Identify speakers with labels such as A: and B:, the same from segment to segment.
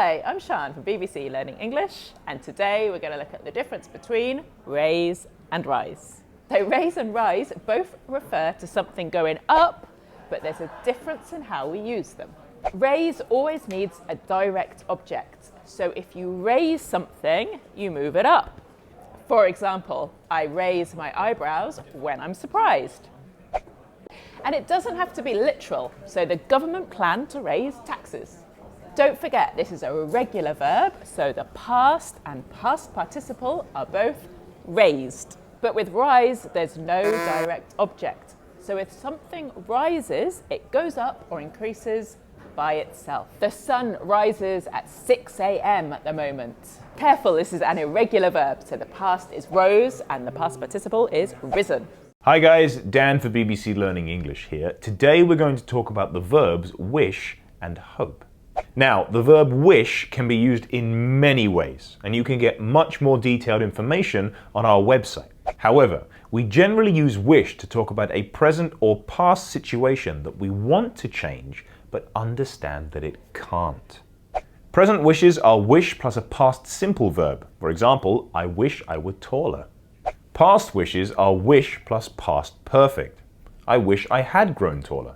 A: Hi, I'm Sian from BBC Learning English, and today we're going to look at the difference between raise and rise. So raise and rise both refer to something going up, but there's a difference in how we use them. Raise always needs a direct object. So if you raise something, you move it up. For example, I raise my eyebrows when I'm surprised. And it doesn't have to be literal, so the government planned to raise taxes. Don't forget, this is a irregular verb, so the past and past participle are both raised. But with rise, there's no direct object. So if something rises, it goes up or increases by itself. The sun rises at 6 a.m. at the moment. Careful, this is an irregular verb, so the past is rose and the past participle is risen.
B: Hi guys, Dan for BBC Learning English here. Today we're going to talk about the verbs wish and hope. Now, the verb wish can be used in many ways, and you can get much more detailed information on our website. However, we generally use wish to talk about a present or past situation that we want to change, but understand that it can't. Present wishes are wish plus a past simple verb. For example, I wish I were taller. Past wishes are wish plus past perfect. I wish I had grown taller.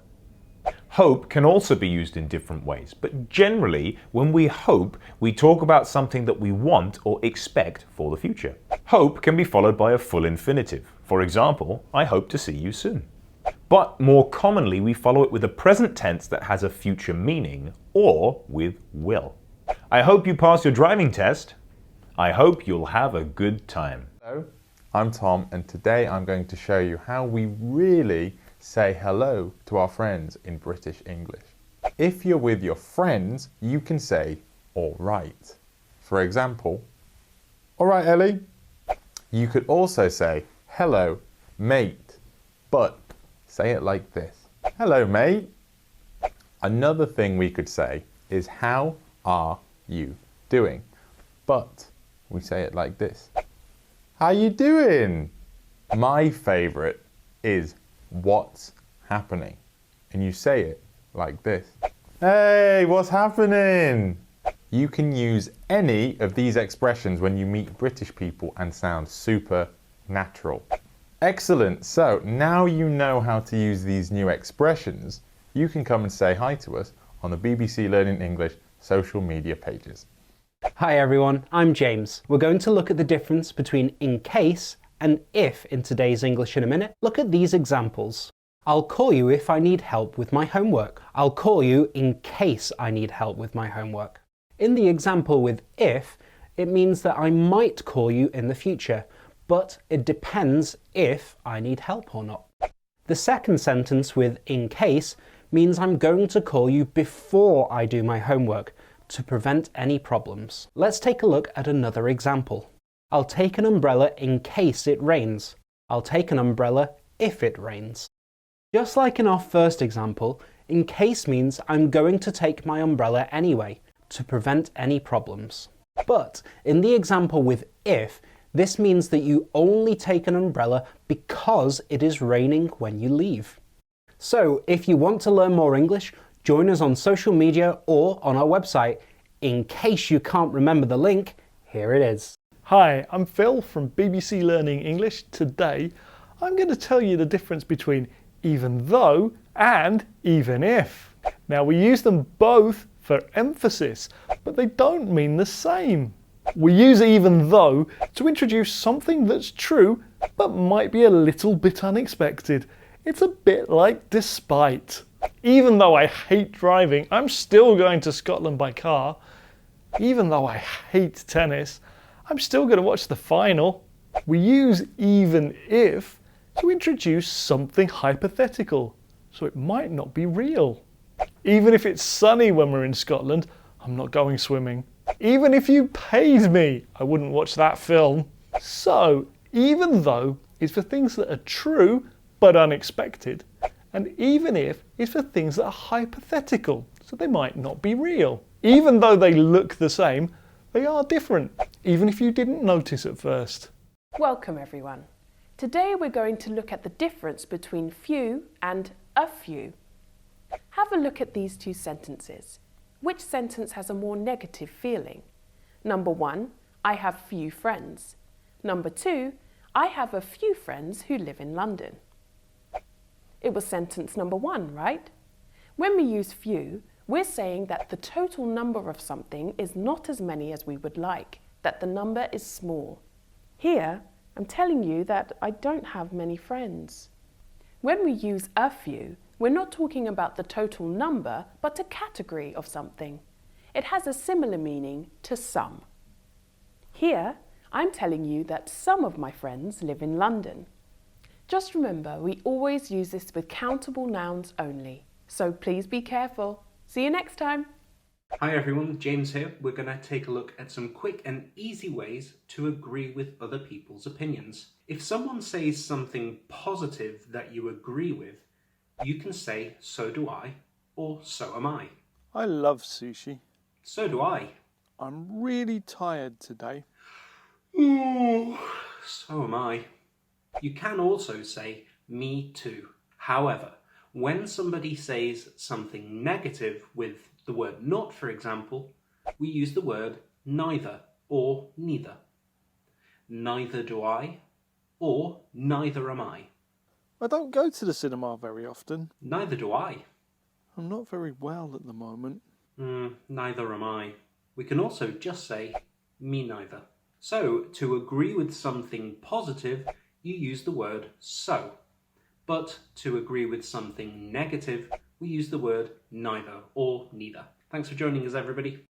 B: Hope can also be used in different ways, but generally, when we hope, we talk about something that we want or expect for the future. Hope can be followed by a full infinitive. For example, I hope to see you soon. But more commonly, we follow it with a present tense that has a future meaning, or with will. I hope you pass your driving test. I hope you'll have a good time.
C: Hello, I'm Tom, and today I'm going to show you how we really say hello to our friends in British English. If you're with your friends, you can say all right. For example, all right, Ellie. You could also say hello, mate, but say it like this. Hello, mate. Another thing we could say is how are you doing? But we say it like this. How you doing? My favorite is what's happening? And you say it like this. Hey, what's happening? You can use any of these expressions when you meet British people and sound super natural. Excellent. So now you know how to use these new expressions, you can come and say hi to us on the BBC Learning English social media pages.
D: Hi everyone, I'm James. We're going to look at the difference between in case and if in today's English in a minute. Look at these examples. I'll call you if I need help with my homework. I'll call you in case I need help with my homework. In the example with if, it means that I might call you in the future, but it depends if I need help or not. The second sentence with in case means I'm going to call you before I do my homework to prevent any problems. Let's take a look at another example. I'll take an umbrella in case it rains. I'll take an umbrella if it rains. Just like in our first example, in case means I'm going to take my umbrella anyway to prevent any problems. But in the example with if, this means that you only take an umbrella because it is raining when you leave. So if you want to learn more English, join us on social media or on our website. In case you can't remember the link, here it is.
E: Hi, I'm Phil from BBC Learning English. Today, I'm going to tell you the difference between even though and even if. Now, we use them both for emphasis, but they don't mean the same. We use even though to introduce something that's true, but might be a little bit unexpected. It's a bit like despite. Even though I hate driving, I'm still going to Scotland by car. Even though I hate tennis, I'm still going to watch the final. We use even if to introduce something hypothetical, so it might not be real. Even if it's sunny when we're in Scotland, I'm not going swimming. Even if you paid me, I wouldn't watch that film. So, even though is for things that are true but unexpected, and even if is for things that are hypothetical, so they might not be real. Even though they look the same, they are different, even if you didn't notice at first.
F: Welcome everyone. Today we're going to look at the difference between few and a few. Have a look at these two sentences. which sentence has a more negative feeling? Number 1, I have few friends. Number 2, I have a few friends who live in London. It was sentence number 1, right? When we use few, we're saying that the total number of something is not as many as we would like, that the number is small. Here, I'm telling you that I don't have many friends. When we use a few, we're not talking about the total number, but a category of something. It has a similar meaning to some. Here, I'm telling you that some of my friends live in London. Just remember, we always use this with countable nouns only. So please be careful. See you next time.
D: Hi everyone, James here. We're going to take a look at some quick and easy ways to agree with other people's opinions. If someone says something positive that you agree with, you can say, so do I, or so am I.
E: I love sushi.
D: So do I.
E: I'm really tired today.
D: Ooh, so am I. You can also say, me too. However, when somebody says something negative with the word not, for example, we use the word neither or neither. Neither do I, or neither am I.
E: I don't go to the cinema very often.
D: Neither do I.
E: I'm not very well at the moment.
D: Neither am I. We can also just say, me neither. So, to agree with something positive, you use the word so. But to agree with something negative, we use the word neither or neither. Thanks for joining us, everybody.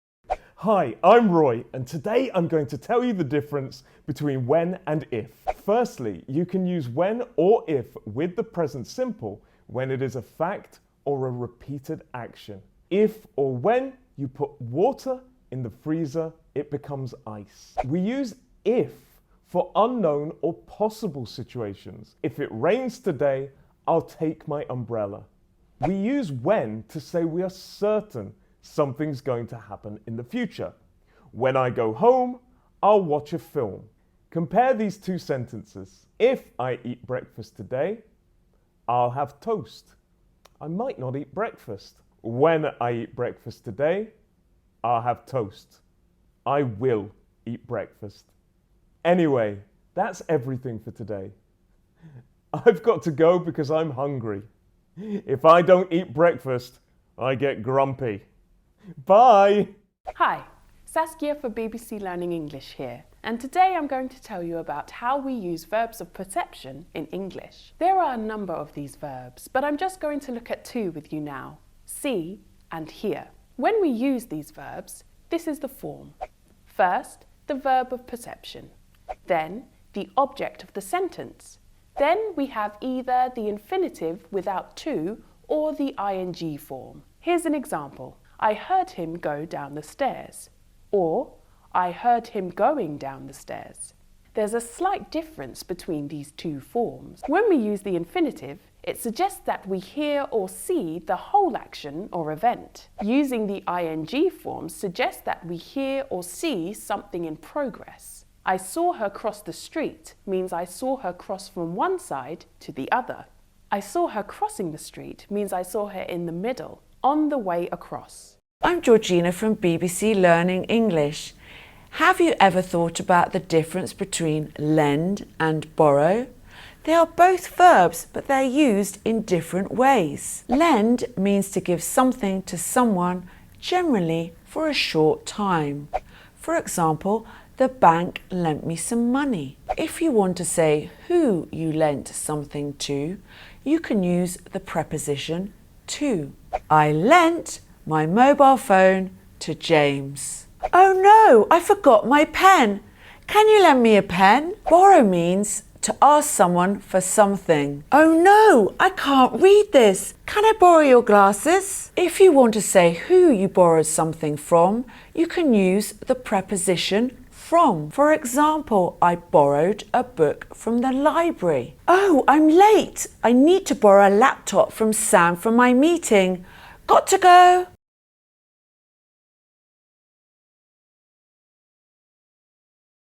G: Hi, I'm Roy, and today I'm going to tell you the difference between when and if. Firstly, you can use when or if with the present simple when it is a fact or a repeated action. If or when you put water in the freezer, it becomes ice. We use if for unknown or possible situations. If it rains today, I'll take my umbrella. We use when to say we are certain something's going to happen in the future. When I go home, I'll watch a film. Compare these two sentences. If I eat breakfast today, I'll have toast. I might not eat breakfast. When I eat breakfast today, I'll have toast. I will eat breakfast. Anyway, that's everything for today. I've got to go because I'm hungry. If I don't eat breakfast, I get grumpy. Bye!
F: Hi, Saskia for BBC Learning English here, and today I'm going to tell you about how we use verbs of perception in English. There are a number of these verbs, but I'm just going to look at two with you now, see and hear. When we use these verbs, this is the form. First, the verb of perception, then the object of the sentence. Then we have either the infinitive without to or the ing form. Here's an example. I heard him go down the stairs. Or, I heard him going down the stairs. There's a slight difference between these two forms. When we use the infinitive, it suggests that we hear or see the whole action or event. Using the ing form suggests that we hear or see something in progress. I saw her cross the street means I saw her cross from one side to the other. I saw her crossing the street means I saw her in the middle, on the way across.
H: I'm Georgina from BBC Learning English. Have you ever thought about the difference between lend and borrow? They are both verbs, but they're used in different ways. Lend means to give something to someone, generally for a short time. For example, the bank lent me some money. If you want to say who you lent something to, you can use the preposition to. I lent my mobile phone to James. Oh no, I forgot my pen. Can you lend me a pen? Borrow means to ask someone for something. Oh no, I can't read this. Can I borrow your glasses? If you want to say who you borrowed something from, you can use the preposition from. For example, I borrowed a book from the library. Oh, I'm late. I need to borrow a laptop from Sam for my meeting. Got to go.